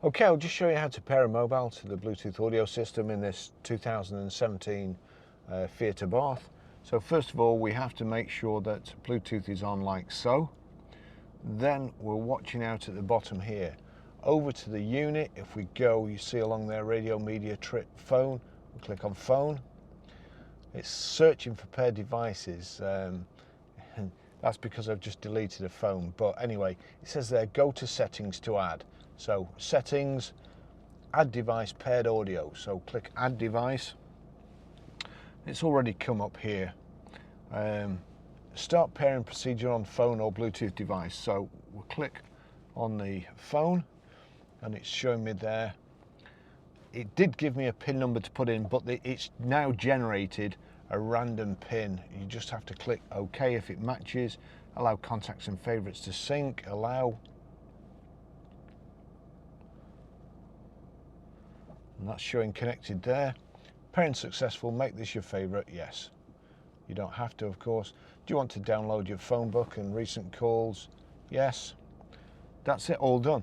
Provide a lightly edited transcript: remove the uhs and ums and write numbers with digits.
Okay, I'll just show you how to pair a mobile to the Bluetooth audio system in this 2017 Fiat ABARTH. So first of all, we have to make sure that Bluetooth is on like so. Then we're watching out at the bottom here. Over to the unit, if we go, you see along there, radio, media, trip, phone. We click on phone. It's searching for paired devices. That's because I've just deleted a phone. But anyway, it says there, go to settings to add. So settings, add device, paired audio. So click add device. It's already come up here. Start pairing procedure on phone or Bluetooth device. So we'll click on the phone and it's showing me there. It did give me a PIN number to put in, but it's now generated a random PIN. You just have to click OK if it matches. Allow contacts and favorites to sync. Allow. And that's showing connected there. Pairing successful, make this your favorite, yes. You don't have to, of course. Do you want to download your phone book and recent calls? Yes. That's it, all done.